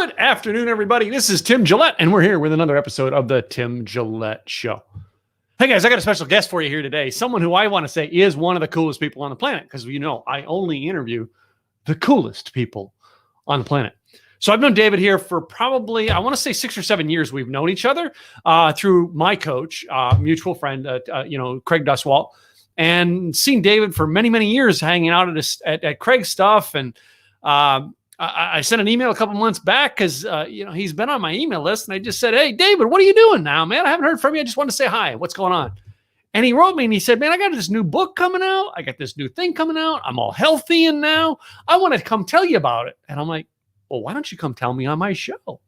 Good afternoon, everybody. This is Tim Gillette, and we're here with another episode of the Tim Gillette Show. Hey, guys, I got a special guest for you here today. Someone who I want to say is one of the coolest people on the planet, because, you know, I only interview the coolest people on the planet. So I've known David here for probably, I want to say 6 or 7 years. We've known each other through my coach, mutual friend, Craig Duswalt, and seen David for many, many years hanging out at Craig's stuff. And I sent an email a couple months back because, he's been on my email list. And I just said, hey, David, what are you doing now, man? I haven't heard from you. I just wanted to say hi. What's going on? And he wrote me and he said, man, I got this new book coming out. I got this new thing coming out. I'm all healthy and now I want to come tell you about it. And I'm like, well, why don't you come tell me on my show?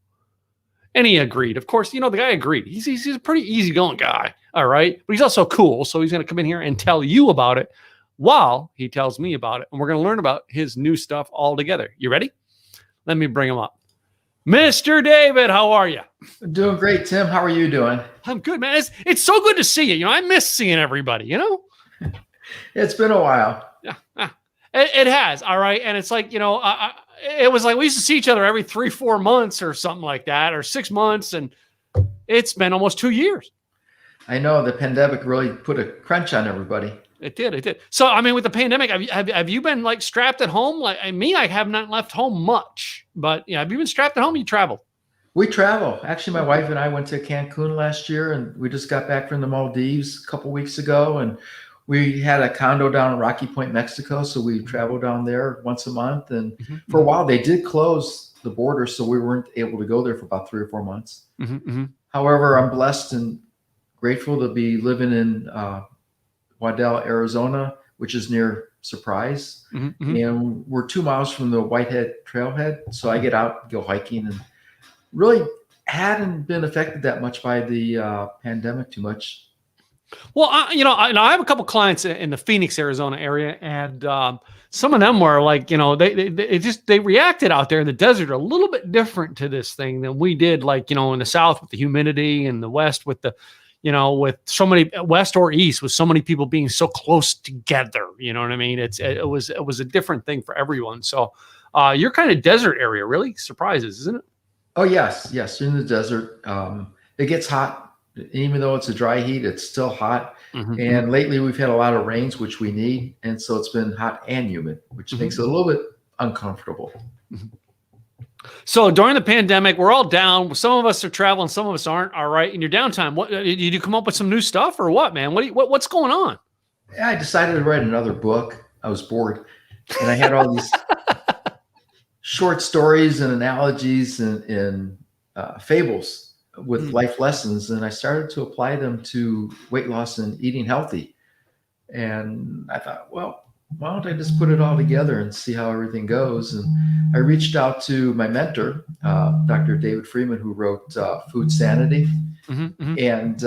And he agreed. Of course, the guy agreed. He's a pretty easygoing guy. All right. But he's also cool. So he's going to come in here and tell you about it while he tells me about it. And we're going to learn about his new stuff all together. You ready? Let me bring him up. Mr. David, how are you? Doing great, Tim. How are you doing? I'm good, man. It's so good to see you. I miss seeing everybody, It's been a while. Yeah. It has. All right. And it's like, it was like we used to see each other every 3-4 months or something like that, or 6 months. And it's been almost 2 years. I know the pandemic really put a crunch on everybody. It did. So, I mean, with the pandemic, have you been like strapped at home? Like I have not left home much, but have you been strapped at home? You travel? We travel. Actually, my wife and I went to Cancun last year, and we just got back from the Maldives a couple weeks ago. And we had a condo down in Rocky Point, Mexico. So we traveled down there once a month. And for a while, they did close the border. So we weren't able to go there for about 3 or 4 months. However, I'm blessed and grateful to be living in Waddell, Arizona, which is near Surprise. And we're 2 miles from the Whitehead Trailhead. So I get out, go hiking, and really hadn't been affected that much by the pandemic too much. Well, I have a couple clients in the Phoenix, Arizona area, and some of them were like, they reacted out there in the desert a little bit different to this thing than we did, like, in the South with the humidity, and the West with the, with so many West or East with so many people being so close together. You know what I mean? It was a different thing for everyone. So you're kind of desert area, really surprises, isn't it? Oh, yes. You're in the desert. It gets hot. Even though it's a dry heat, it's still hot. And lately we've had a lot of rains, which we need. And so it's been hot and humid, which makes it a little bit uncomfortable. So during the pandemic, we're all down. Some of us are traveling, some of us aren't. All right. In your downtime, what did you come up with some new stuff or what, man? What's going on? Yeah, I decided to write another book. I was bored. And I had all these short stories and analogies and fables with life lessons, and I started to apply them to weight loss and eating healthy. And I thought, well, why don't I just put it all together and see how everything goes? And I reached out to my mentor, Dr. David Freeman, who wrote Food Sanity, and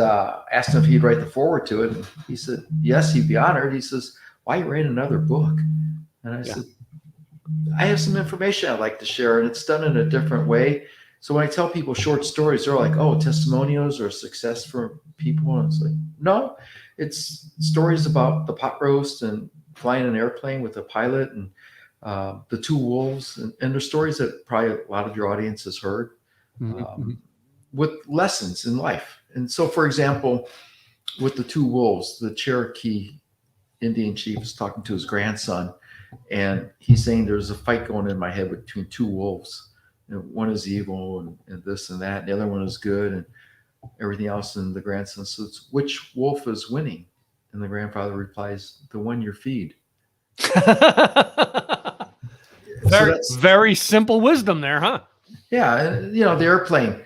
asked him if he'd write the foreword to it. And he said, yes, he'd be honored. He says, why are you writing another book? And I said, I have some information I'd like to share, and it's done in a different way. So when I tell people short stories, they're like, oh, testimonials or success for people. And it's like, no, it's stories about the pot roast and flying an airplane with a pilot and the two wolves. And they're stories that probably a lot of your audience has heard with lessons in life. And so, for example, with the two wolves, the Cherokee Indian chief is talking to his grandson, and he's saying there's a fight going in my head between two wolves. One is evil and this and that. And the other one is good and everything else. And the grandson says, which wolf is winning? And the grandfather replies, the one you feed. Very simple wisdom there, huh? Yeah. And, the airplane,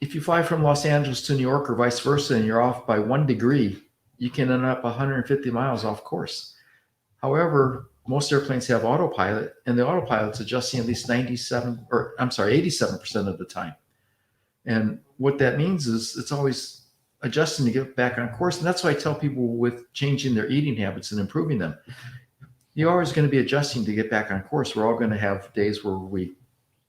if you fly from Los Angeles to New York or vice versa, and you're off by 1 degree, you can end up 150 miles off course. However, most airplanes have autopilot, and the autopilot's adjusting at least 87% of the time. And what that means is it's always adjusting to get back on course. And that's why I tell people with changing their eating habits and improving them, you're always going to be adjusting to get back on course. We're all going to have days where we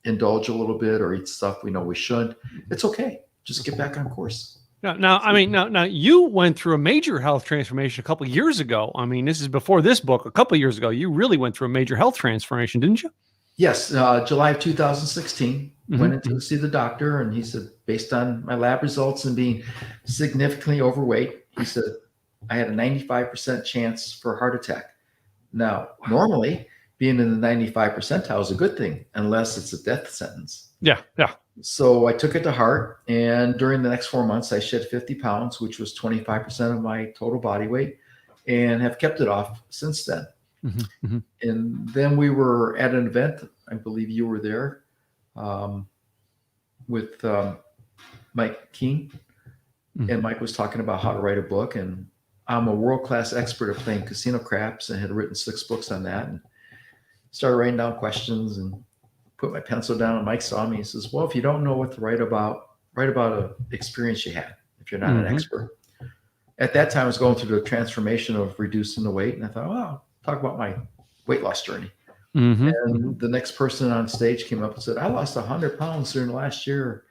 indulge a little bit or eat stuff we know we shouldn't. It's okay. Just get back on course. Now, you went through a major health transformation a couple of years ago. I mean, this is before this book. A couple of years ago, you really went through a major health transformation, didn't you? Yes, July of 2016, went in to see the doctor, and he said, based on my lab results and being significantly overweight, he said I had a 95% chance for a heart attack. Now, normally, being in the 95 percentile is a good thing, unless it's a death sentence. Yeah, yeah. So I took it to heart, and during the next 4 months, I shed 50 pounds, which was 25% of my total body weight, and have kept it off since then. And then we were at an event, I believe you were there, with Mike Keene. And Mike was talking about how to write a book. And I'm a world-class expert at playing casino craps and had written 6 books on that, and started writing down questions and put my pencil down. And Mike saw me. He says, well, if you don't know what to write about an experience you had, if you're not an expert. At that time, I was going through the transformation of reducing the weight. And I thought, well, talk about my weight loss journey. And the next person on stage came up and said, I lost 100 pounds during the last year.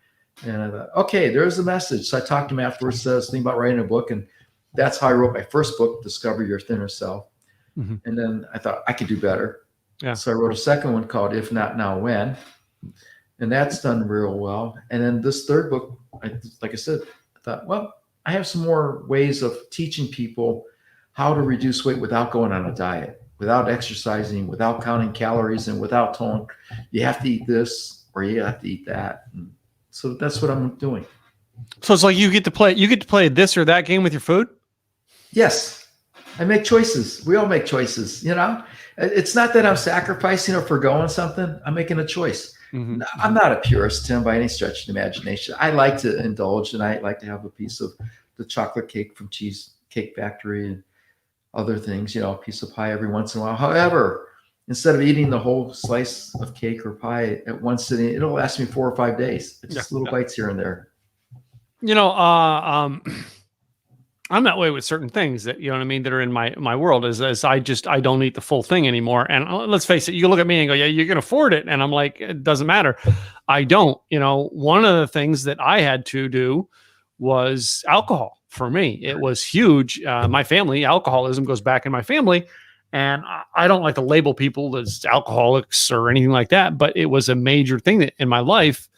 And I thought, okay, there's the message. So I talked to him afterwards, said I was thinking about writing a book. And that's how I wrote my first book, Discover Your Thinner Self. And then I thought I could do better. So I wrote a second one called If Not Now When. And that's done real well. And then this third book, like I said, I thought, well, I have some more ways of teaching people how to reduce weight without going on a diet, without exercising, without counting calories, and without telling you have to eat this or you have to eat that. And so that's what I'm doing. So it's like you get to play this or that game with your food? Yes. I make choices. We all make choices, you know? It's not that I'm sacrificing or forgoing something. I'm making a choice. I'm not a purist, Tim, by any stretch of the imagination. I like to indulge, and I like to have a piece of the chocolate cake from Cheesecake Factory and other things, you know, a piece of pie every once in a while. However, instead of eating the whole slice of cake or pie at one sitting, it'll last me 4 or 5 days. It's just little bites here and there. You know, I'm that way with certain things that, you know what I mean, that are in my world is I don't eat the full thing anymore. And let's face it, you look at me and go, yeah, you can afford it. And I'm like, it doesn't matter. I don't. You know, one of the things that I had to do was alcohol. For me, it was huge. My family, alcoholism goes back in my family. And I don't like to label people as alcoholics or anything like that, but it was a major thing in my life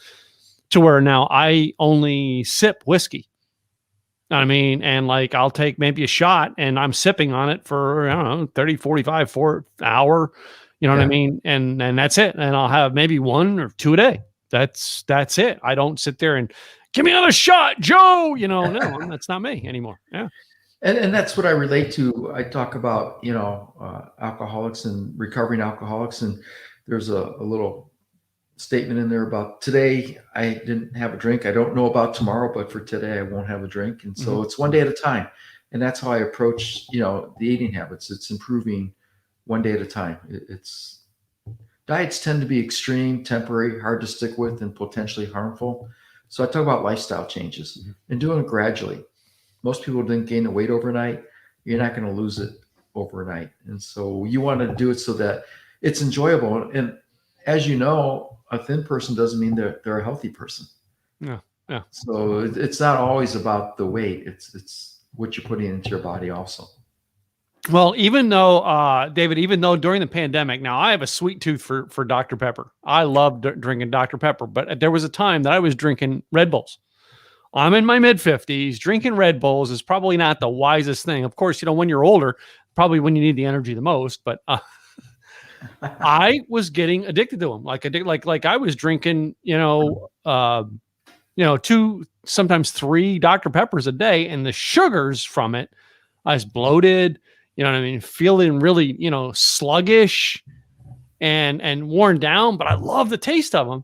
to where now I only sip whiskey. I mean, and like, I'll take maybe a shot and I'm sipping on it for, I don't know, 30, 45, 4 hour, you know what I mean? And that's it. And I'll have maybe 1 or 2 a day. That's it. I don't sit there and give me another shot, Joe, you know, no, that's not me anymore. Yeah. And that's what I relate to. I talk about, you know, alcoholics and recovering alcoholics. And there's a little statement in there about today I didn't have a drink. I don't know about tomorrow, but for today I won't have a drink. And so it's one day at a time. And that's how I approach, you know, the eating habits. It's improving one day at a time. Diets tend to be extreme, temporary, hard to stick with, and potentially harmful. So I talk about lifestyle changes and doing it gradually. Most people didn't gain the weight overnight. You're not going to lose it overnight. And so you want to do it so that it's enjoyable. And as you know, a thin person doesn't mean they're a healthy person. Yeah. Yeah. So it's not always about the weight. It's what you're putting into your body also. Well, even though, David, during the pandemic, now I have a sweet tooth for Dr. Pepper. I love drinking Dr. Pepper, but there was a time that I was drinking Red Bulls. I'm in my mid-50s. Drinking Red Bulls is probably not the wisest thing. Of course, you know, when you're older, probably when you need the energy the most, but I was getting addicted to them. Like I was drinking, 2, sometimes 3 Dr. Peppers a day, and the sugars from it, I was bloated, you know what I mean? Feeling really, sluggish and worn down, but I love the taste of them.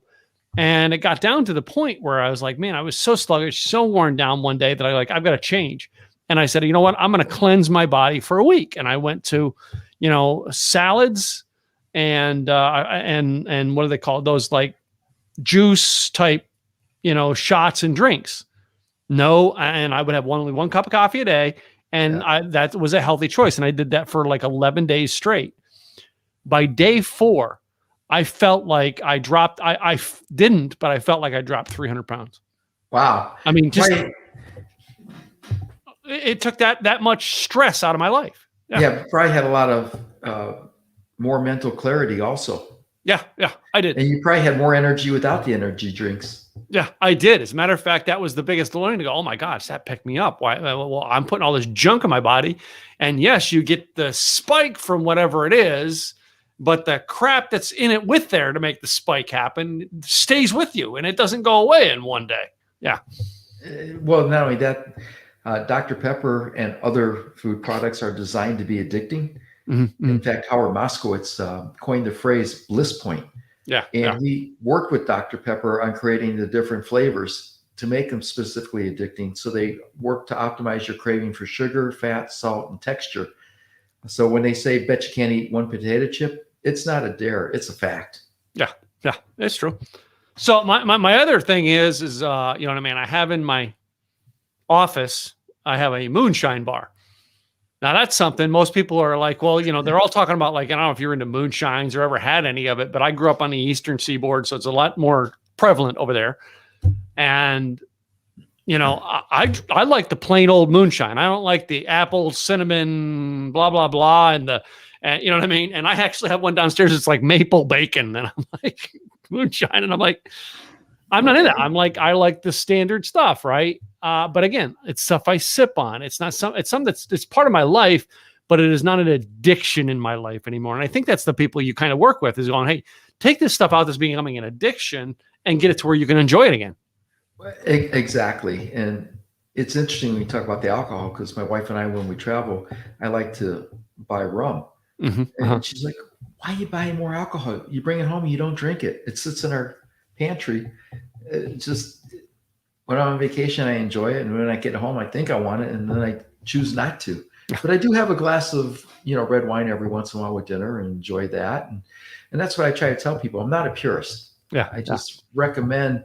And it got down to the point where I was like, man, I was so sluggish, so worn down one day that I've got to change. And I said, you know what? I'm going to cleanse my body for a week. And I went to, salads and what do they call it? Those like juice type, shots and drinks. No. And I would have only 1 cup of coffee a day. And that was a healthy choice. And I did that for like 11 days straight. By day 4, I felt like I dropped, I didn't, but I felt like I dropped 300 pounds. Wow. I mean, just, it took that much stress out of my life. Yeah, probably had a lot of more mental clarity also. Yeah, I did. And you probably had more energy without the energy drinks. Yeah, I did. As a matter of fact, that was the biggest learning to go, oh my gosh, that picked me up. Why? Well, I'm putting all this junk in my body. And yes, you get the spike from whatever it is, but the crap that's in it with there to make the spike happen stays with you and it doesn't go away in one day. Yeah. Well, not only that, Dr. Pepper and other food products are designed to be addicting. Mm-hmm. In fact, Howard Moskowitz coined the phrase bliss point. Yeah. And he worked with Dr. Pepper on creating the different flavors to make them specifically addicting. So they work to optimize your craving for sugar, fat, salt, and texture. So when they say, bet you can't eat one potato chip, it's not a dare, it's a fact. Yeah, it's true. So my other thing is you know what I mean? I have in my office, I have a moonshine bar. Now that's something most people are like, well, you know, they're all talking about like, I don't know if you're into moonshines or ever had any of it, but I grew up on the Eastern Seaboard. So it's a lot more prevalent over there. And, you know, I like the plain old moonshine. I don't like the apple, cinnamon, blah, blah, blah. And you know what I mean? And I actually have one downstairs. It's like maple bacon. And I'm like moonshine. And I'm like, I'm not in that. I'm like, I like the standard stuff, right? But again, it's stuff I sip on. It's something it's part of my life, but it is not an addiction in my life anymore. And I think that's the people you kind of work with is going, hey, take this stuff out that's becoming an addiction and get it to where you can enjoy it again. Exactly. And it's interesting when you talk about the alcohol, because my wife and I, when we travel, I like to buy rum. Mm-hmm. And she's like, why are you buying more alcohol? You bring it home and you don't drink it. It sits in our pantry. Just when I'm on vacation, I enjoy it. And when I get home, I think I want it. And then I choose not to. But I do have a glass of, you know, red wine every once in a while with dinner and enjoy that. And that's what I try to tell people. I'm not a purist. Yeah. I just recommend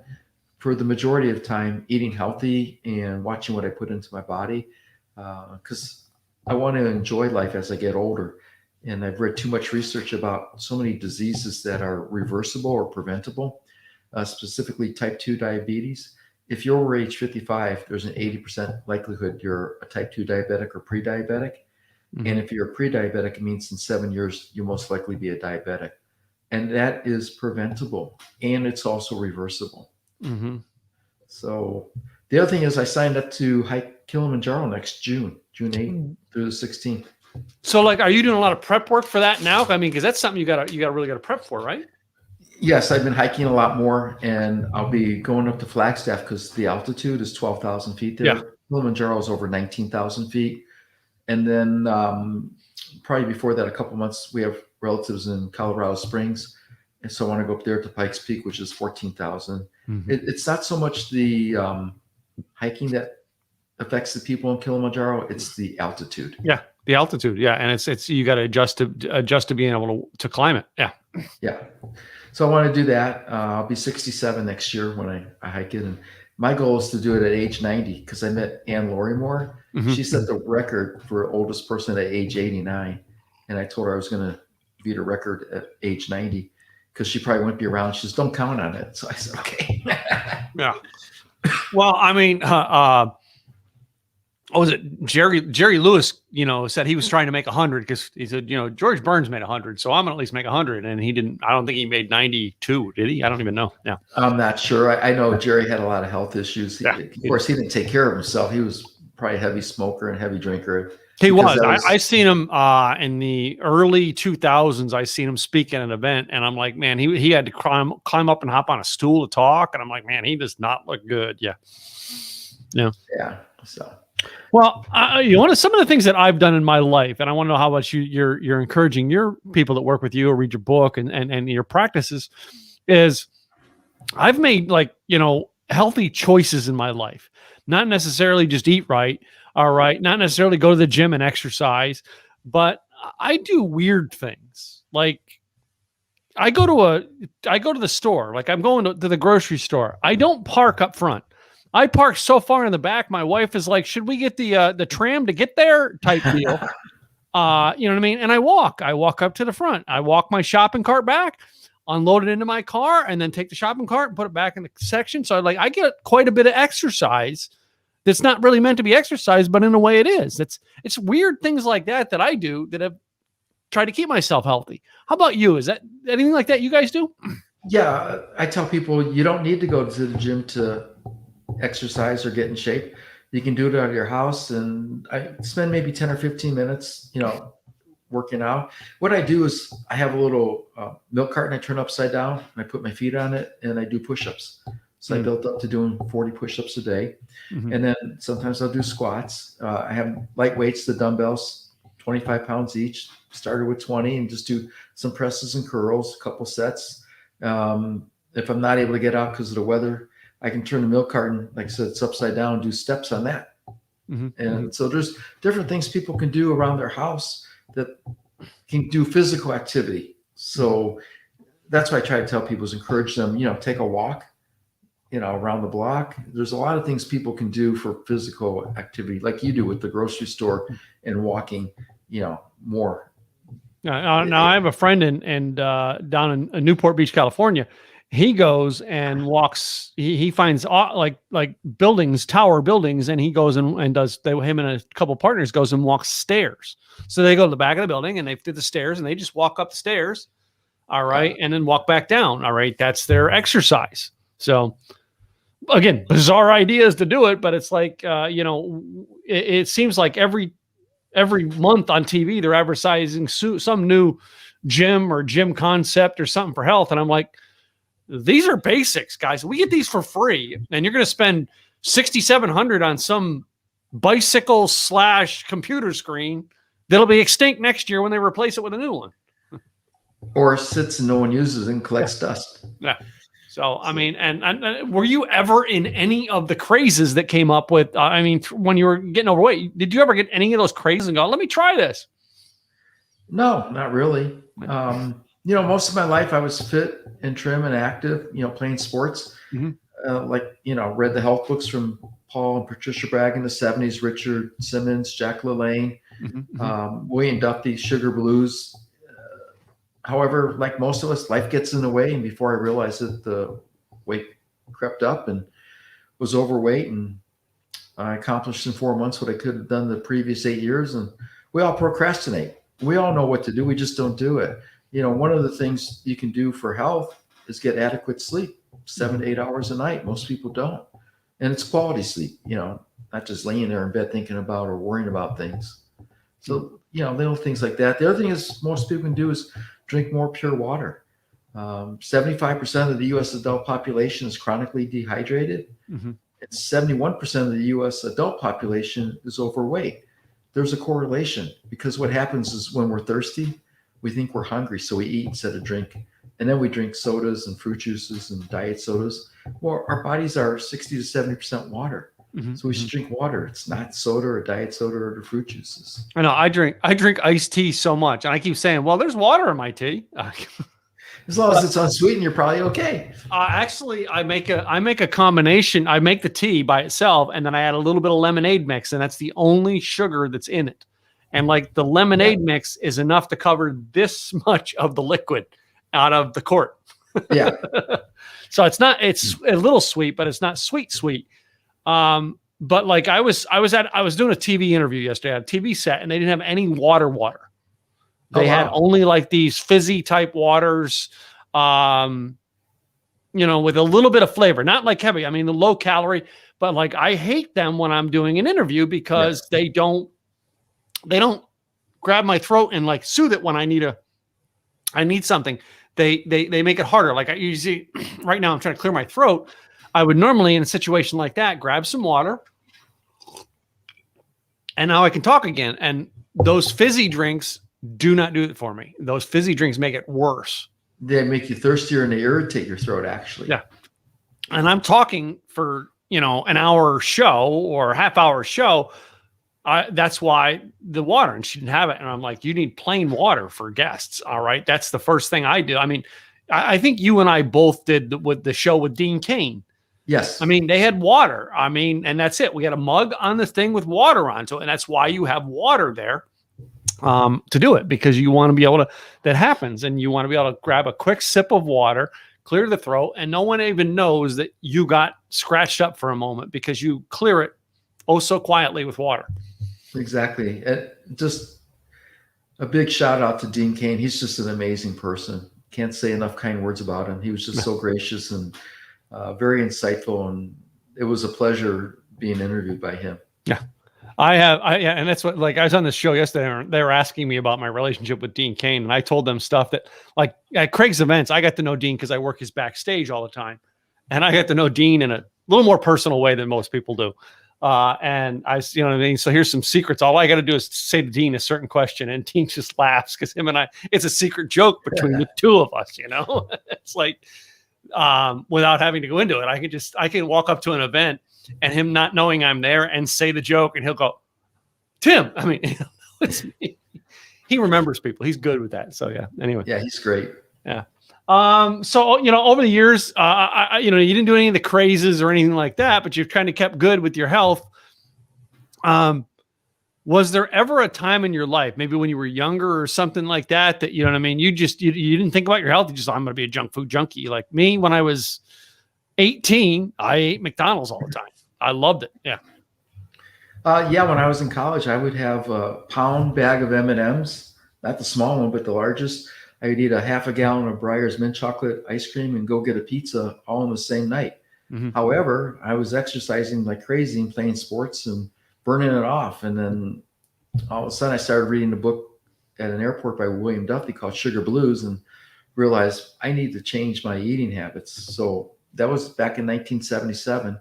for the majority of time eating healthy and watching what I put into my body, because I want to enjoy life as I get older. And I've read too much research about so many diseases that are reversible or preventable, specifically type 2 diabetes. If you're over age 55, there's an 80% likelihood you're a type 2 diabetic or pre-diabetic. Mm-hmm. And if you're a pre-diabetic, it means in 7 years, you'll most likely be a diabetic. And that is preventable. And it's also reversible. Mm-hmm. So the other thing is I signed up to hike Kilimanjaro next June 8th through the 16th. So like, are you doing a lot of prep work for that now? I mean, because that's something you really got to prep for, right? Yes, I've been hiking a lot more, and I'll be going up to Flagstaff because the altitude is 12,000 feet there. Yeah. Kilimanjaro is over 19,000 feet. And then probably before that, a couple months, we have relatives in Colorado Springs. And so I want to go up there to Pikes Peak, which is 14,000. Mm-hmm. It's not so much the hiking that affects the people in Kilimanjaro. It's the altitude. Yeah, the altitude. Yeah, and it's you got to adjust to being able to climb it. Yeah. Yeah. So I want to do that. I'll be 67 next year when I hike it. And my goal is to do it at age 90 because I met Ann Lorimore. Mm-hmm. She set the record for oldest person at age 89. And I told her I was going to beat a record at age 90. Because she probably wouldn't be around. She says, don't count on it. So I said, okay. Yeah. Well, I mean, what was it? Jerry Lewis, you know, said he was trying to make 100 because he said, you know, George Burns made 100. So I'm going to at least make 100. And he didn't, I don't think he made 92, did he? I don't even know. Yeah. I'm not sure. I know Jerry had a lot of health issues. Of course, he didn't take care of himself. He was probably a heavy smoker and heavy drinker. He was. I seen him in the early 2000s. I seen him speak at an event, and I'm like, man, he had to climb up and hop on a stool to talk, and I'm like, man, he does not look good. Yeah. Yeah. So, well, you know, some of the things that I've done in my life, and I want to know how much you're encouraging your people that work with you or read your book and your practices, is I've made like, you know, healthy choices in my life, not necessarily just eat right. All right. Not necessarily go to the gym and exercise, but I do weird things. Like I go to the store, like I'm going to the grocery store. I don't park up front. I park so far in the back. My wife is like, should we get the tram to get there type deal? You know what I mean? And I walk up to the front. I walk my shopping cart back, unload it into my car, and then take the shopping cart and put it back in the section. So I get quite a bit of exercise. That's not really meant to be exercise, but in a way it is. It's weird things like that I do that have try to keep myself healthy. How about you? Is that anything like that you guys do? Yeah, I tell people you don't need to go to the gym to exercise or get in shape. You can do it out of your house, and I spend maybe 10 or 15 minutes, working out. What I do is I have a little milk carton I turn upside down, and I put my feet on it, and I do push-ups. So I built up to doing 40 push-ups a day. And then sometimes I'll do squats. I have light weights, the dumbbells, 25 pounds each. Started with 20 and just do some presses and curls, a couple sets. If I'm not able to get out because of the weather, I can turn the milk carton, like I said, it's upside down, and do steps on that. And so there's different things people can do around their house that can do physical activity. So that's why I try to tell people is encourage them, take a walk, around the block. There's a lot of things people can do for physical activity, like you do with the grocery store and walking, more. Now I have a friend in down in Newport Beach, California. He goes and walks. He finds like buildings, tower buildings, and he goes and does. Him and a couple partners goes and walks stairs. So they go to the back of the building and they do the stairs and they just walk up the stairs. All right, and then walk back down. All right, that's their exercise. So again, bizarre ideas to do it, but it's like it seems like every month on TV they're advertising some new gym or gym concept or something for health, and I'm like, these are basics, guys. We get these for free, and you're going to spend $6,700 on some bicycle / computer screen that'll be extinct next year when they replace it with a new one. Or sits and no one uses and collects dust. Yeah. So, I mean, and were you ever in any of the crazes that came up with, when you were getting overweight, did you ever get any of those crazes and go, let me try this? No, not really. Most of my life I was fit and trim and active, playing sports. Read the health books from Paul and Patricia Bragg in the 70s, Richard Simmons, Jack LaLanne, William Duffy, Sugar Blues. However, like most of us, life gets in the way. And before I realized it, the weight crept up and was overweight. And I accomplished in 4 months what I could have done the previous 8 years. And we all procrastinate. We all know what to do. We just don't do it. One of the things you can do for health is get adequate sleep, 7 to 8 hours a night. Most people don't. And it's quality sleep, not just laying there in bed thinking about or worrying about things. So, little things like that. The other thing is most people can do is drink more pure water. 75% of the U.S. adult population is chronically dehydrated. And 71% of the U.S. adult population is overweight. There's a correlation because what happens is when we're thirsty, we think we're hungry, so we eat instead of drink. And then we drink sodas and fruit juices and diet sodas. Well, our bodies are 60 to 70% water. So we should drink water. It's not soda or diet soda or the fruit juices. I know. I drink iced tea so much, and I keep saying, "Well, there's water in my tea." As long as it's unsweetened, you're probably okay. Actually, I make a combination. I make the tea by itself, and then I add a little bit of lemonade mix, and that's the only sugar that's in it. And like the lemonade mix is enough to cover this much of the liquid out of the quart. Yeah. So it's a little sweet, but it's not sweet. But like I was doing a TV interview yesterday at a TV set, and they didn't have any water. They had only like these fizzy type waters, with a little bit of flavor, not like heavy. I mean, the low calorie, but like I hate them when I'm doing an interview because they don't grab my throat and like soothe it when I need something. They make it harder. Like I usually right now I'm trying to clear my throat. I would normally in a situation like that, grab some water and now I can talk again. And those fizzy drinks do not do it for me. Those fizzy drinks make it worse. They make you thirstier and they irritate your throat actually. Yeah. And I'm talking for, an hour show or a half hour show. That's why the water, and she didn't have it. And I'm like, you need plain water for guests. All right. That's the first thing I do. I mean, I think you and I both did with the show with Dean Cain. Yes. I mean, they had water. I mean, and that's it. We had a mug on the thing with water onto it. And that's why you have water there to do it, because you want to be able to, that happens. And you want to be able to grab a quick sip of water, clear the throat. And no one even knows that you got scratched up for a moment because you clear it oh so quietly with water. Exactly. A big shout out to Dean Cain. He's just an amazing person. Can't say enough kind words about him. He was just so gracious and very insightful, and it was a pleasure being interviewed by him. Yeah. Yeah, and that's what, like, I was on this show yesterday, and they were asking me about my relationship with Dean Cain, and I told them stuff that, like, at Craig's events, I got to know Dean because I work his backstage all the time, and I got to know Dean in a little more personal way than most people do. And you know what I mean? So here's some secrets. All I got to do is say to Dean a certain question, and Dean just laughs because him and I, it's a secret joke between the two of us, you know? It's like, without having to go into it, I can walk up to an event and him not knowing I'm there and say the joke, and he'll go, Tim. I mean, it's me. He remembers people. He's good with that. So yeah. Anyway. Yeah, he's great. Yeah. So, you know, over the years, you know, you didn't do any of the crazes or anything like that, but you've kind of kept good with your health. Was there ever a time in your life, maybe when you were younger or something like that, you know what I mean? You didn't think about your health. You just, I'm going to be a junk food junkie. Like me, when I was 18, I ate McDonald's all the time. I loved it. Yeah. Yeah, when I was in college, I would have a pound bag of M&Ms, not the small one, but the largest. I would eat a half a gallon of Breyer's mint chocolate ice cream and go get a pizza all in the same night. Mm-hmm. However, I was exercising like crazy and playing sports and burning it off. And then all of a sudden I started reading a book at an airport by William Duffy called Sugar Blues and realized I need to change my eating habits. So that was back in 1977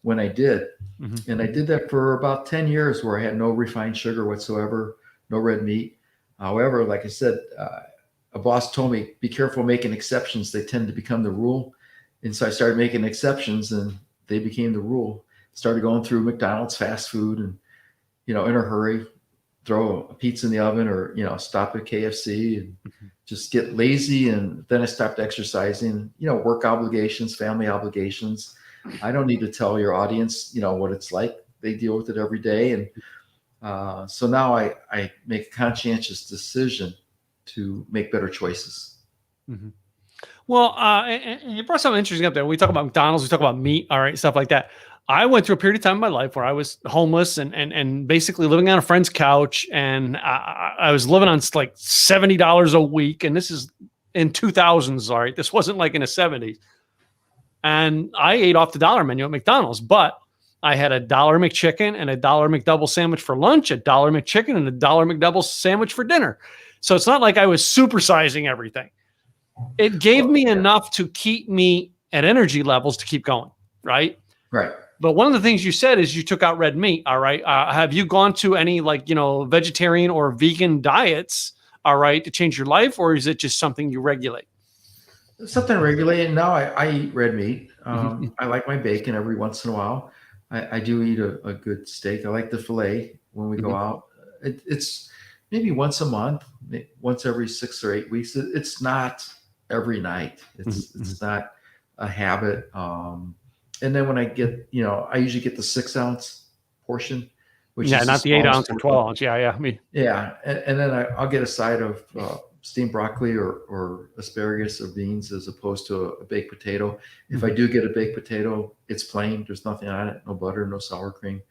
when I did. Mm-hmm. And I did that for about 10 years where I had no refined sugar whatsoever, no red meat. However, like I said, a boss told me, be careful making exceptions. They tend to become the rule. And so I started making exceptions and they became the rule. Started going through McDonald's fast food and, you know, in a hurry, throw a pizza in the oven or, you know, stop at KFC and just get lazy. And then I stopped exercising, you know, work obligations, family obligations. I don't need to tell your audience, you know, what it's like. They deal with it every day. And so now I make a conscientious decision to make better choices. Mm-hmm. Well, and you brought something interesting up there. We talk about McDonald's, we talk about meat, all right, stuff like that. I went through a period of time in my life where I was homeless and basically living on a friend's couch, and I was living on like $70 a week, and this is in 2000s, all right? This wasn't like in the 70s. And I ate off the dollar menu at McDonald's, but I had $1 McChicken and $1 McDouble sandwich for lunch, $1 McChicken and $1 McDouble sandwich for dinner. So it's not like I was supersizing everything. It gave me enough to keep me at energy levels to keep going, right? Right. But one of the things you said is you took out red meat, all right? Have you gone to any, like, you know, vegetarian or vegan diets, all right, to change your life, or is it just something you regulate? Something regulated. Now I eat red meat. I like my bacon every once in a while. I do eat a good steak. I like the filet when we go out. It's maybe once a month, once every 6 or 8 weeks. It's not every night. It's not a habit. And then when I get, you know, I usually get the 6 ounce portion, which is not the 8 ounce or 12 ounce. Yeah. And then I'll get a side of steamed broccoli or asparagus or beans as opposed to a baked potato. If I do get a baked potato, it's plain. There's nothing on it, no butter, no sour cream.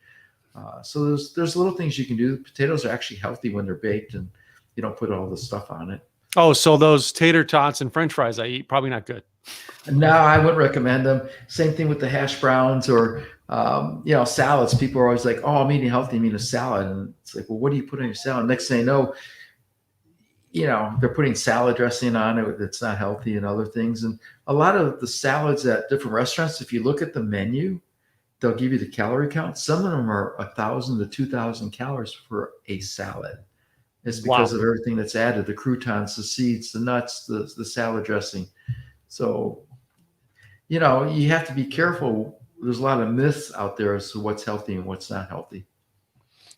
So there's little things you can do. Potatoes are actually healthy when they're baked and you don't put all the stuff on it. Oh, so those tater tots and French fries I eat, probably not good. No, I wouldn't recommend them. Same thing with the hash browns or, you know, salads. People are always like, oh, I'm eating healthy, I'm eating a salad. And it's like, well, what do you put on your salad? Next thing you know, they're putting salad dressing on it that's not healthy and other things. And a lot of the salads at different restaurants, if you look at the menu, they'll give you the calorie count. Some of them are 1,000 to 2,000 calories for a salad. It's because of everything that's added, the croutons, the seeds, the nuts, the salad dressing. So, you know, you have to be careful. There's a lot of myths out there as to what's healthy and what's not healthy.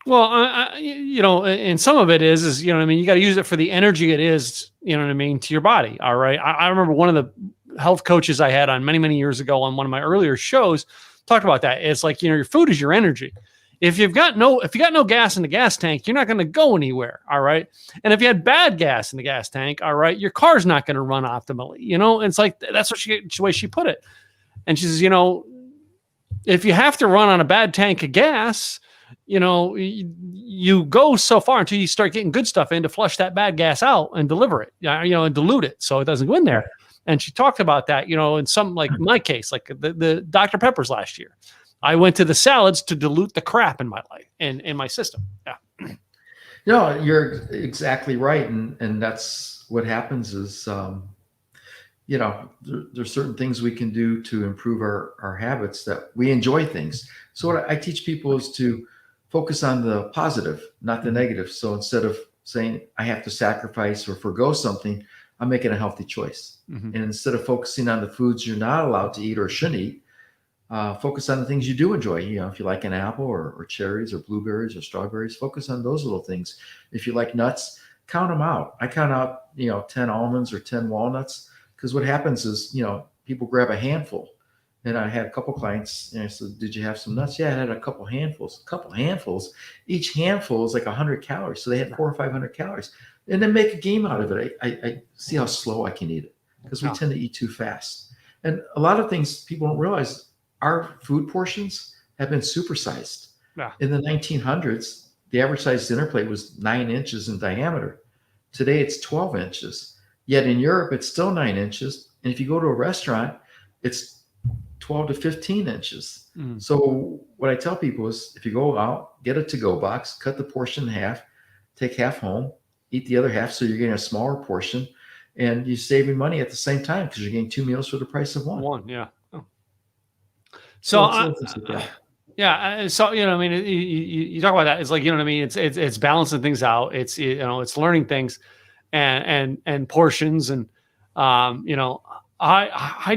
Well, you know, and some of it is, you know what I mean? You got to use it for the energy it is, you know what I mean, to your body. All right. I remember one of the health coaches I had on many, many years ago on one of my earlier shows talked about that. It's like, you know, your food is your energy. If you got no gas in the gas tank, you're not going to go anywhere. All right. And if you had bad gas in the gas tank, all right, your car's not going to run optimally. You know, it's like, that's what the way she put it. And she says, you know, if you have to run on a bad tank of gas, you go so far until you start getting good stuff in to flush that bad gas out and deliver it, and dilute it so it doesn't go in there. And she talked about that, in some, like my case, like the Dr. Peppers last year. I went to the salads to dilute the crap in my life and in my system. Yeah. You're exactly right. And that's what happens is, there's certain things we can do to improve our habits, that we enjoy things. So what I teach people is to focus on the positive, not the negative. So instead of saying I have to sacrifice or forgo something, I'm making a healthy choice. And instead of focusing on the foods you're not allowed to eat or shouldn't eat, focus on the things you do enjoy. If you like an apple or cherries or blueberries or strawberries, focus on those little things. If you like nuts, count them out. I count out, 10 almonds or 10 walnuts, because what happens is, people grab a handful. And I had a couple clients, and I said, did you have some nuts? Yeah, I had a couple handfuls. Each handful is like 100 calories. So they had 400 or 500 calories. And then make a game out of it. I see how slow I can eat it, because we tend to eat too fast. And a lot of things people don't realize, our food portions have been supersized. Yeah. In the 1900s, the average size dinner plate was 9 inches in diameter. Today, it's 12 inches. Yet in Europe, it's still 9 inches. And if you go to a restaurant, it's 12 to 15 inches. So what I tell people is, if you go out, get a to-go box, cut the portion in half, take half home, eat the other half, so you're getting a smaller portion, and you're saving money at the same time, because you're getting 2 meals for the price of one. Yeah. So So, you talk about that. It's like, it's balancing things out. It's learning things and portions. And, I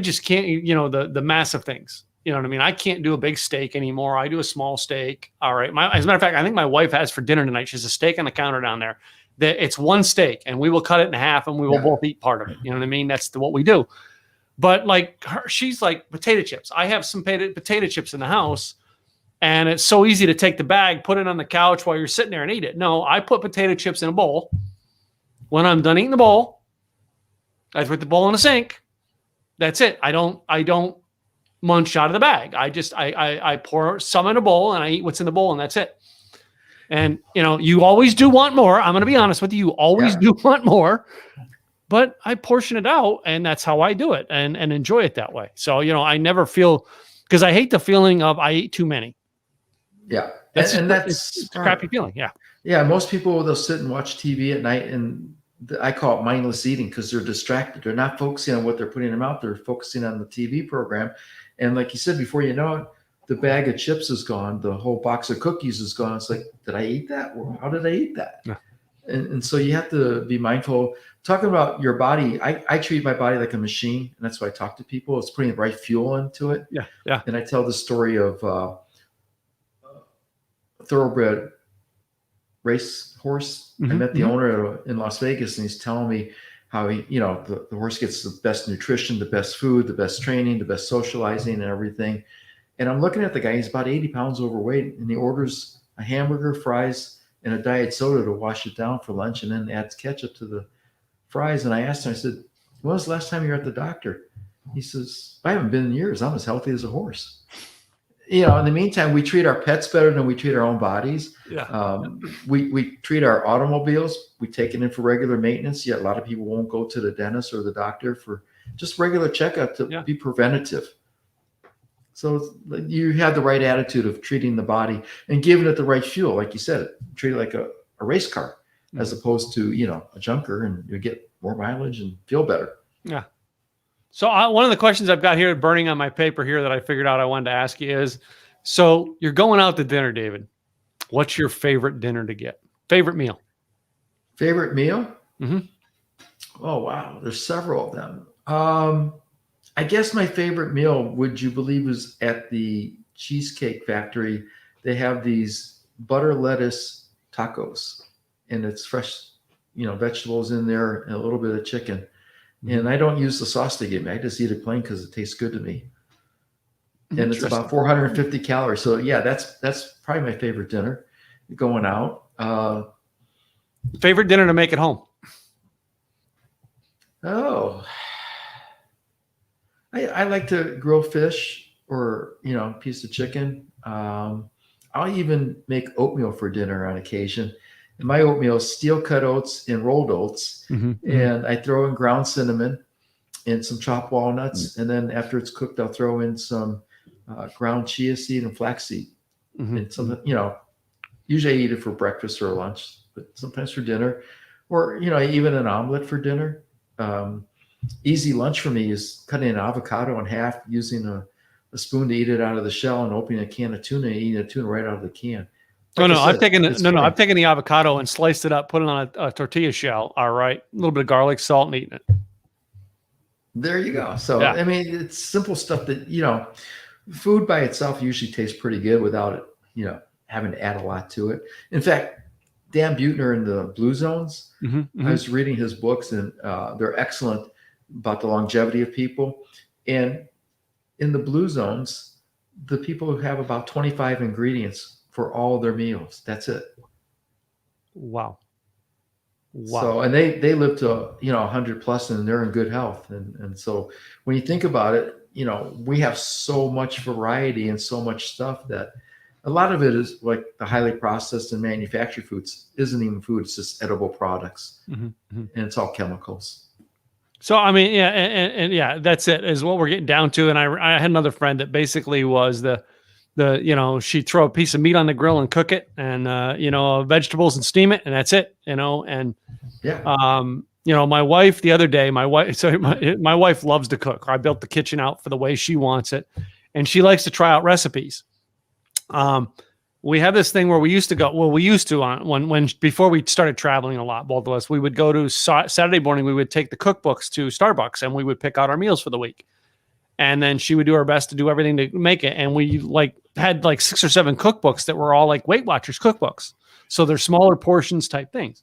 just can't, the massive things, I can't do a big steak anymore. I do a small steak. All right. As a matter of fact, I think my wife has for dinner tonight, she has a steak on the counter down there. It's one steak, and we will cut it in half, and we will both eat part of it. You know what I mean? That's what we do. But like she's like potato chips. I have some potato chips in the house, and it's so easy to take the bag, put it on the couch while you're sitting there and eat it. No, I put potato chips in a bowl. When I'm done eating the bowl, I put the bowl in the sink. That's it. I don't munch out of the bag. I pour some in a bowl, and I eat what's in the bowl, and that's it. And you always do want more. I'm going to be honest with you. You always do want more. But I portion it out, and that's how I do it, and enjoy it that way. So, I never feel, because I hate the feeling of I ate too many. Yeah. That's it's a crappy feeling. Yeah. Yeah. Most people, they'll sit and watch TV at night, and I call it mindless eating, because they're distracted. They're not focusing on what they're putting in their mouth. They're focusing on the TV program. And like you said, before you know it, the bag of chips is gone. The whole box of cookies is gone. It's like, did I eat that? How did I eat that? Yeah. And so you have to be mindful. Talking about your body, I treat my body like a machine, and that's why I talk to people. It's putting the right fuel into it. Yeah. And I tell the story of a thoroughbred race horse. I met the owner in Las Vegas, and he's telling me how the horse gets the best nutrition, the best food, the best training, the best socializing, and everything. And I'm looking at the guy. He's about 80 pounds overweight, and he orders a hamburger, fries, and a diet soda to wash it down for lunch, and then adds ketchup to the fries. And I asked him, I said, when was the last time you were at the doctor? He says, I haven't been in years. I'm as healthy as a horse. In the meantime, we treat our pets better than we treat our own bodies. Yeah. We treat our automobiles. We take it in for regular maintenance. Yet a lot of people won't go to the dentist or the doctor for just regular checkup to be preventative. So you have the right attitude of treating the body and giving it the right fuel. Like you said, treat it like a race car, as opposed to, a junker, and you get more mileage and feel better. Yeah. So one of the questions I've got here burning on my paper here that I figured out I wanted to ask you is, so you're going out to dinner, David. What's your favorite dinner to get? Favorite meal? Favorite meal? Oh, wow. There's several of them. I guess my favorite meal, would you believe, was at the Cheesecake Factory. They have these butter lettuce tacos, and it's fresh, vegetables in there and a little bit of chicken. And I don't use the sauce they give me. I just eat it plain because it tastes good to me. And it's about 450 calories. So yeah, that's probably my favorite dinner going out. Favorite dinner to make at home? Oh, I like to grill fish, or, a piece of chicken. I I'll even make oatmeal for dinner on occasion. And my oatmeal is steel cut oats and rolled oats. And I throw in ground cinnamon and some chopped walnuts. And then after it's cooked, I'll throw in some ground chia seed and flaxseed. And something, usually I eat it for breakfast or lunch, but sometimes for dinner, or, even an omelet for dinner. Easy lunch for me is cutting an avocado in half, using a spoon to eat it out of the shell, and opening a can of tuna and eating a tuna right out of the can. I've taken the avocado and sliced it up, put it on a tortilla shell. All right. A little bit of garlic, salt, and eating it. There you go. So, yeah. I mean, it's simple stuff that, food by itself usually tastes pretty good without it, having to add a lot to it. In fact, Dan Buettner in the Blue Zones, I was reading his books, and they're excellent about the longevity of people. And in the Blue Zones, the people who have about 25 ingredients for all their meals. That's it. Wow. So, and they live to, 100 plus, and they're in good health. And so when you think about it, we have so much variety and so much stuff that a lot of it is like the highly processed and manufactured foods isn't even food. It's just edible products, and it's all chemicals. So, I mean, yeah. And yeah, that's it, is what we're getting down to. And I had another friend that basically was she'd throw a piece of meat on the grill and cook it, and, vegetables and steam it, and that's it, and yeah. My wife the other day, my wife loves to cook. I built the kitchen out for the way she wants it, and she likes to try out recipes. We have this thing where we used to when before we started traveling a lot, both of us, we would go to Saturday morning, we would take the cookbooks to Starbucks, and we would pick out our meals for the week. And then she would do her best to do everything to make it. And we had 6 or 7 cookbooks that were all like Weight Watchers cookbooks. So they're smaller portions type things.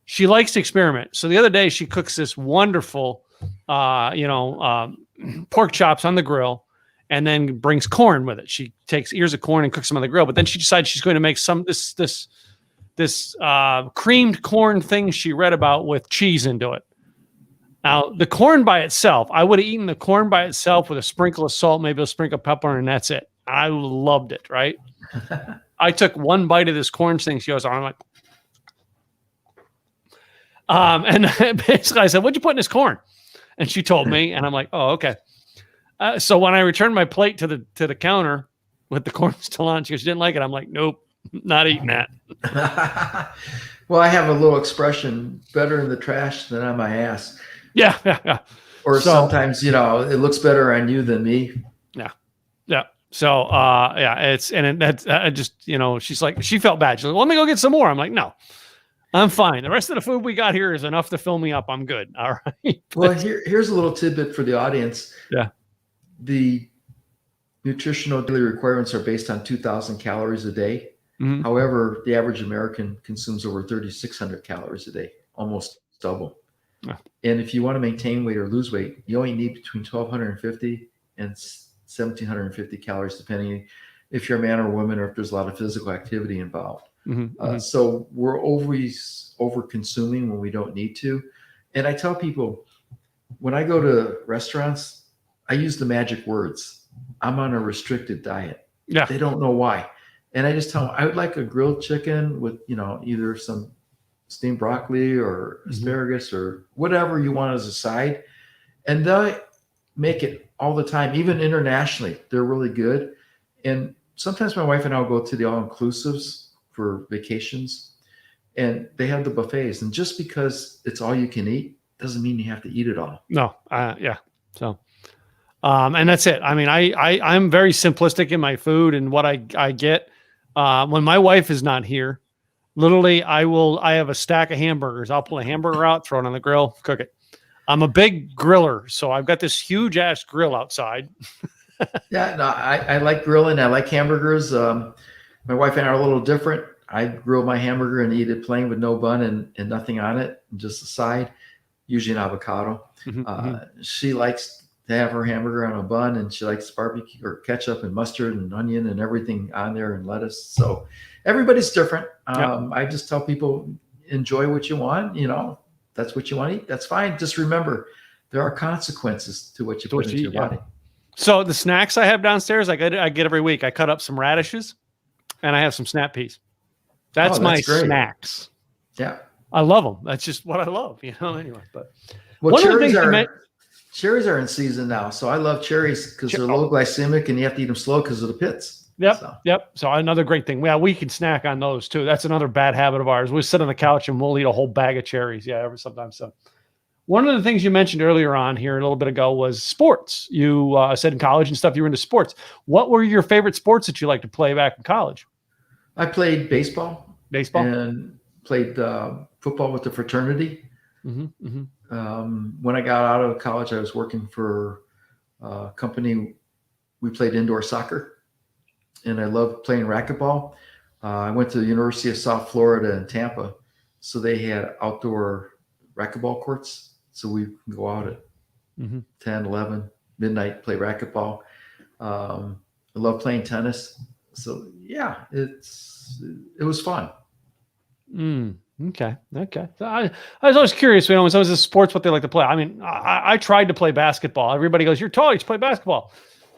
She likes to experiment. So the other day she cooks this wonderful, pork chops on the grill, and then brings corn with it. She takes ears of corn and cooks them on the grill. But then she decides she's going to make this creamed corn thing she read about with cheese into it. Now, the corn by itself, I would have eaten the corn by itself with a sprinkle of salt, maybe a sprinkle of pepper, and that's it. I loved it, right? I took one bite of this corn thing she goes on. I'm like, and basically I said, "What'd you put in this corn?" And she told me, and I'm like, "Oh, okay." So when I returned my plate to the counter with the corn still on, she goes, "She didn't like it." I'm like, "Nope, not eating that." Well, I have a little expression: better in the trash than on my ass. Yeah. Or sometimes, it looks better on you than me. Yeah. So, she's like, she felt bad. She's like, "Let me go get some more." I'm like, "No, I'm fine. The rest of the food we got here is enough to fill me up. I'm good." All right. Well, here's a little tidbit for the audience. Yeah. The nutritional daily requirements are based on 2,000 calories a day. However, the average American consumes over 3,600 calories a day, almost double. Yeah. And if you want to maintain weight or lose weight, you only need between 1,250 and 1,750 calories, depending if you're a man or woman, or if there's a lot of physical activity involved. So we're always over consuming when we don't need to. And I tell people, when I go to restaurants, I use the magic words. I'm on a restricted diet. Yeah. They don't know why. And I just tell them, I would like a grilled chicken with, either some steamed broccoli or asparagus or whatever you want as a side. And they'll make it all the time, even internationally. They're really good. And sometimes my wife and I will go to the all-inclusives for vacations, and they have the buffets. And just because it's all you can eat doesn't mean you have to eat it all. No. Yeah. So, and that's it. I mean, I'm very simplistic in my food and what I get. When my wife is not here, literally, I have a stack of hamburgers. I'll pull a hamburger out, throw it on the grill, cook it. I'm a big griller, so I've got this huge ass grill outside. Yeah, no, I like grilling. I like hamburgers. My wife and I are a little different. I grill my hamburger and eat it plain with no bun and nothing on it, just a side, usually an avocado. She likes to have her hamburger on a bun, and she likes barbecue or ketchup and mustard and onion and everything on there, and lettuce. So everybody's different. I just tell people, enjoy what you want. That's what you want to eat. That's fine. Just remember, there are consequences to what you put into your body. So the snacks I have downstairs, I get every week. I cut up some radishes, and I have some snap peas. That's my great. snacks. Yeah. I love them. That's just what I love, anyway. But well, cherries are in season now. So I love cherries because they're low glycemic and you have to eat them slow because of the pits. Yep. So another great thing. Yeah, we can snack on those too. That's another bad habit of ours. We sit on the couch and we'll eat a whole bag of cherries. Yeah, sometimes so. One of the things you mentioned earlier on here a little bit ago was sports. You said in college and stuff you were into sports. What were your favorite sports that you liked to play back in college? I played baseball. And played football with the fraternity. When I got out of college, I was working for a company. We played indoor soccer, and I loved playing racquetball. I went to the University of South Florida in Tampa, so they had outdoor racquetball courts. So we can go out at 10, 11, midnight, play racquetball. I love playing tennis. So yeah, it was fun. Okay. So I was always curious, when I was in sports, what they like to play. I mean, I tried to play basketball. Everybody goes, "You're tall, you should play basketball."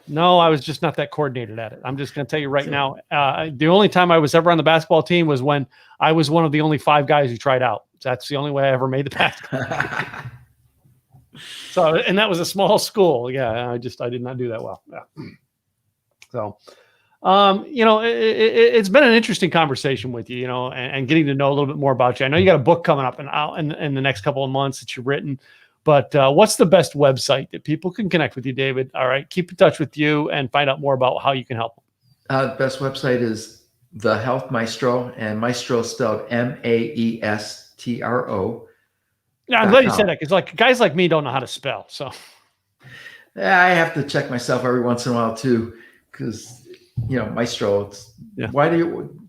No, I was just not that coordinated at it. I'm just going to tell you right now. The only time I was ever on the basketball team was when I was one of the only 5 guys who tried out. That's the only way I ever made the basketball. So, and that was a small school. Yeah, I did not do that well. Yeah. So, it's been an interesting conversation with you, and getting to know a little bit more about you. I know you got a book coming up in the next couple of months that you've written, but what's the best website that people can connect with you, David? All right. Keep in touch with you and find out more about how you can help them. The best website is The Health Maestro, and Maestro spelled Maestro. Yeah, I'm glad you said that, because like guys like me don't know how to spell. So yeah, I have to check myself every once in a while too, because Maestro. Why do you?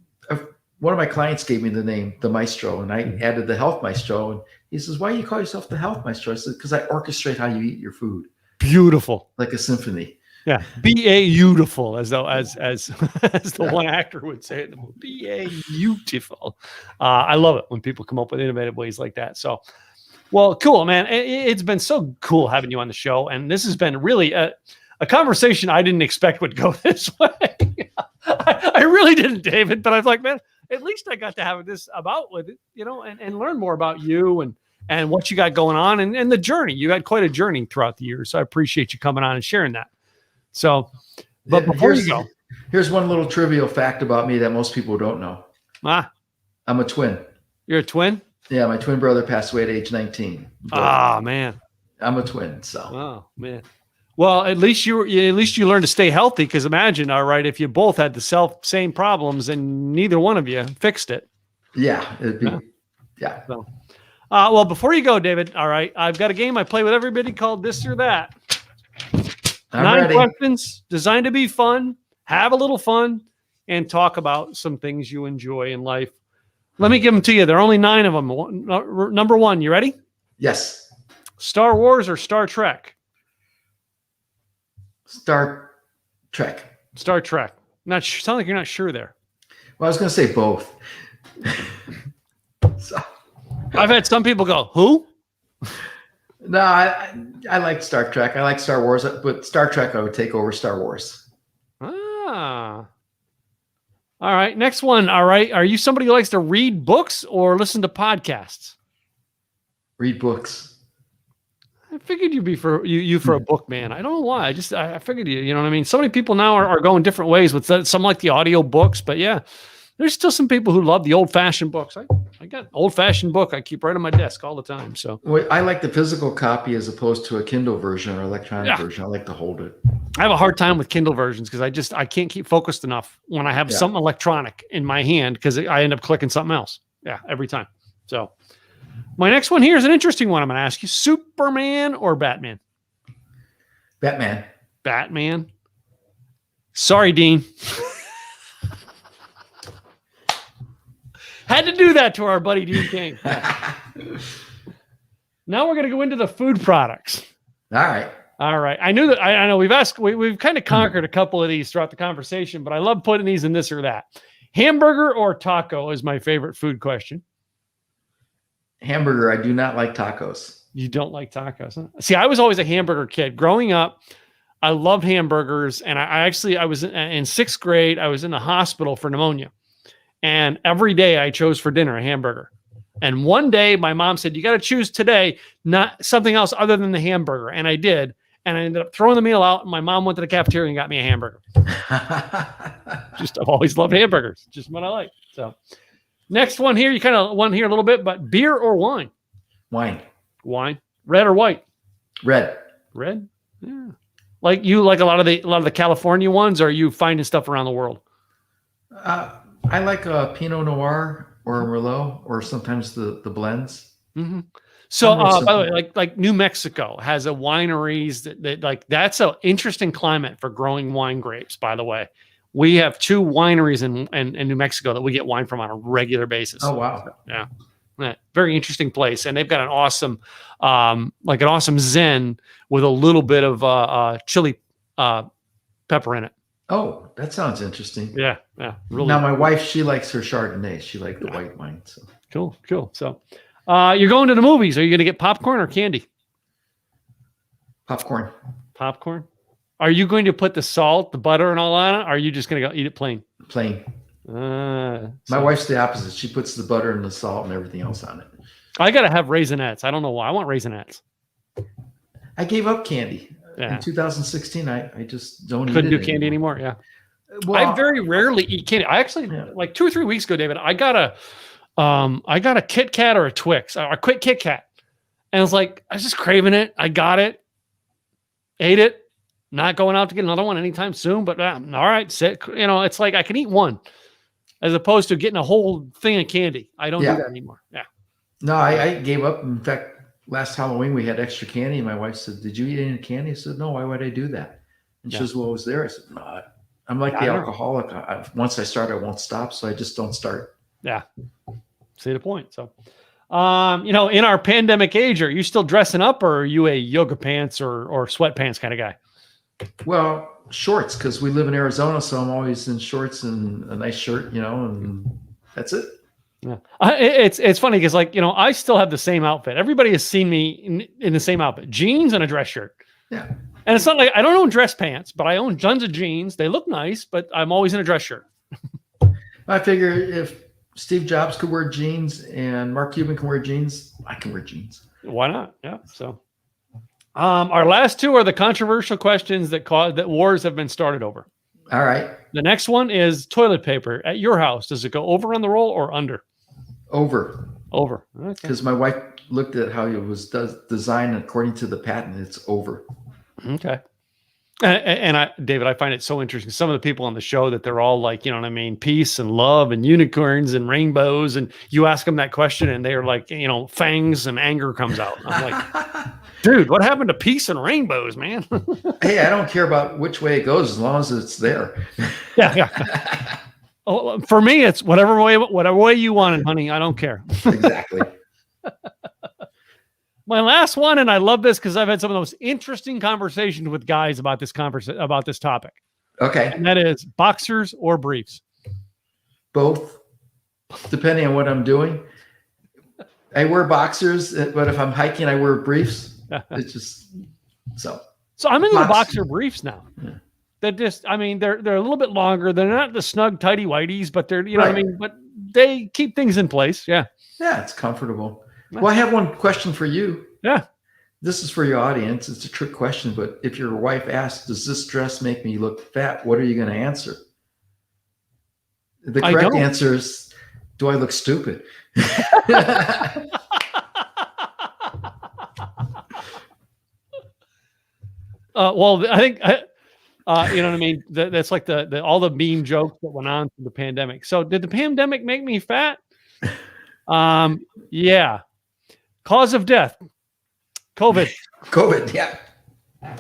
One of my clients gave me the name, the Maestro, and I added the Health Maestro. And he says, "Why do you call yourself the Health Maestro?" I said, "Because I orchestrate how you eat your food." Beautiful, like a symphony. Yeah, beautiful, as the one actor would say it. Beautiful. I love it when people come up with innovative ways like that. So, well, cool, man. It's been so cool having you on the show, and this has been really a conversation I didn't expect would go this way. I really didn't, David, but I was like, man, at least I got to have this about with it, and learn more about you and what you got going on and the journey. You had quite a journey throughout the years. So I appreciate you coming on and sharing that. So, but before you go, here's one little trivial fact about me that most people don't know. I'm a twin. You're a twin? Yeah. My twin brother passed away at age 19. Man. I'm a twin. So, oh man. Well, at least you learned to stay healthy, because imagine, all right, if you both had the same problems and neither one of you fixed it. Yeah. It'd be, yeah. So, well, before you go, David, all right, I've got a game I play with everybody called This or That. I'm 9 ready. questions designed to be fun, have a little fun, and talk about some things you enjoy in life. Let me give them to you. There are only 9 of them. Number 1, you ready? Yes. Star Wars or Star Trek? Star Trek. Star Trek. Sound like you're not sure there. Well, I was going to say both. So. I've had some people go, who? No, I like Star Trek. I like Star Wars, but Star Trek I would take over Star Wars. All right. Next one. All right. Are you somebody who likes to read books or listen to podcasts? Read books. I figured you'd be for a book, man. I don't know why. I figured you know what I mean? So many people now are going different ways with some like the audio books, but yeah, there's still some people who love the old fashioned books. I got an old fashioned book I keep right on my desk all the time. So I like the physical copy as opposed to a Kindle version or electronic version. I like to hold it. I have a hard time with Kindle versions because I can't keep focused enough when I have something electronic in my hand, because I end up clicking something else. Yeah, every time. So my next one here is an interesting one. I'm going to ask you: Superman or Batman? Batman. Batman. Sorry, Dean. Had to do that to our buddy Dean King. Now we're going to go into the food products. All right. I knew that. I know we've kind of conquered a couple of these throughout the conversation, but I love putting these in this or that. Hamburger or taco is my favorite food question. Hamburger. I do not like tacos. You don't like tacos, huh? See, I was always a hamburger kid. Growing up, I love hamburgers. And I was in sixth grade. I was in the hospital for pneumonia. And every day I chose for dinner a hamburger. And one day my mom said, you got to choose today, not something else other than the hamburger. And I did. And I ended up throwing the meal out. And my mom went to the cafeteria and got me a hamburger. I've always loved hamburgers. Just what I like. So next one here, you kind of want to hear a little bit, but beer or wine? Wine. Wine. Red or white? Red. Red? Yeah. Like you like a lot of the California ones, or are you finding stuff around the world? I like a Pinot Noir or a Merlot, or sometimes the blends. Mm-hmm. So, by the way, like New Mexico has a wineries that like that's an interesting climate for growing wine grapes. By the way, we have 2 wineries in New Mexico that we get wine from on a regular basis. Oh wow! So, yeah, very interesting place, and they've got an awesome, like an awesome Zen with a little bit of chili pepper in it. Oh, that sounds interesting. Yeah, really. Now my wife, she likes her Chardonnay. She likes the white wine. So. Cool. So, you're going to the movies. Are you going to get popcorn or candy? Popcorn. Popcorn. Are you going to put the salt, the butter, and all on it? Or are you just going to go eat it plain? Plain. My wife's the opposite. She puts the butter and the salt and everything else on it. I got to have Raisinets. I don't know why. I want Raisinets. I gave up candy. In 2016, I just couldn't do candy anymore. Yeah. Well, I very rarely eat candy. I actually like 2 or 3 weeks ago, David, I got a Kit Kat or a Twix, or a quick Kit Kat. And I was like, I was just craving it. I got it, ate it, not going out to get another one anytime soon, but all right, it's like I can eat one as opposed to getting a whole thing of candy. I don't do that anymore. Yeah. No, I gave up. In fact, last Halloween, we had extra candy, and my wife said, did you eat any candy? I said, no, why would I do that? And she says, well, it was there. I said, no, I'm like the alcoholic. Once I start, I won't stop, so I just don't start. Yeah. See the point. So, in our pandemic age, are you still dressing up, or are you a yoga pants or sweatpants kind of guy? Well, shorts, because we live in Arizona, so I'm always in shorts and a nice shirt, and that's it. Yeah, it's funny because I still have the same outfit. Everybody has seen me in the same outfit: jeans and a dress shirt. Yeah, and it's not like I don't own dress pants, but I own tons of jeans. They look nice, but I'm always in a dress shirt. I figure if Steve Jobs could wear jeans and Mark Cuban can wear jeans, I can wear jeans. Why not? Yeah. So, our last 2 are the controversial questions that wars have been started over. All right. The next one is toilet paper at your house. Does it go over on the roll or under? Over. Because my wife looked at how it was designed according to the patent. It's over. Okay. And David, I find it so interesting. Some of the people on the show that they're all like, peace and love and unicorns and rainbows. And you ask them that question and they're like, fangs and anger comes out. I'm like, dude, what happened to peace and rainbows, man? Hey, I don't care about which way it goes as long as it's there. Yeah. Oh, for me, it's whatever way you want it, honey. I don't care. Exactly. My last one, and I love this because I've had some of the most interesting conversations with guys about this topic. Okay. And that is boxers or briefs. Both, depending on what I'm doing. I wear boxers, but if I'm hiking, I wear briefs. It's just so. So I'm into the boxer briefs now. Yeah. That just, they're a little bit longer. They're not the snug, tighty whities, but they're, but they keep things in place. Yeah. Yeah, it's comfortable. Well, I have one question for you. Yeah. This is for your audience. It's a trick question, but if your wife asks, does this dress make me look fat? What are you going to answer? The correct answer is, do I look stupid? Well, I think, you know what I mean? That's like all the meme jokes that went on through the pandemic. So did the pandemic make me fat? Yeah. Cause of death. COVID. COVID. Yeah. I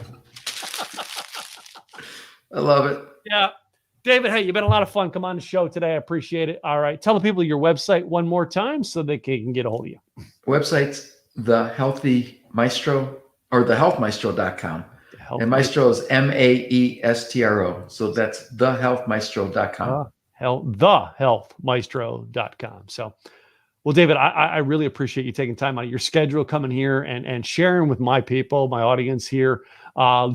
love it. Yeah. David, hey, you've been a lot of fun. Come on the show today. I appreciate it. All right. Tell the people your website one more time so they can get a hold of you. Website's The Healthy Maestro or thehealthmaestro.com. And Maestro is Maestro. So that's thehealthmaestro.com. Thehealthmaestro.com. So, well, David, I really appreciate you taking time out of your schedule, coming here and sharing with my people, my audience here,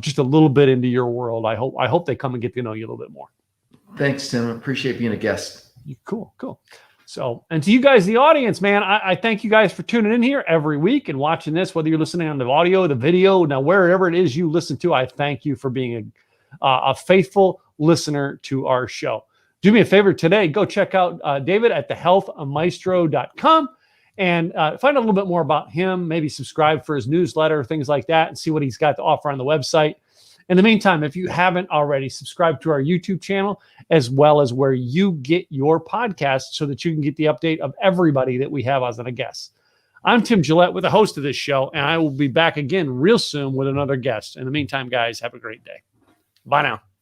just a little bit into your world. I hope they come and get to know you a little bit more. Thanks, Tim. Appreciate being a guest. Cool. So, and to you guys, the audience, man, I thank you guys for tuning in here every week and watching this, whether you're listening on the audio, the video, now wherever it is you listen to, I thank you for being a faithful listener to our show. Do me a favor today, go check out David at thehealthmaestro.com and find out a little bit more about him, maybe subscribe for his newsletter, things like that, and see what he's got to offer on the website. In the meantime, if you haven't already, subscribe to our YouTube channel as well as where you get your podcasts so that you can get the update of everybody that we have as a guest. I'm Tim Gillette with the host of this show, and I will be back again real soon with another guest. In the meantime, guys, have a great day. Bye now.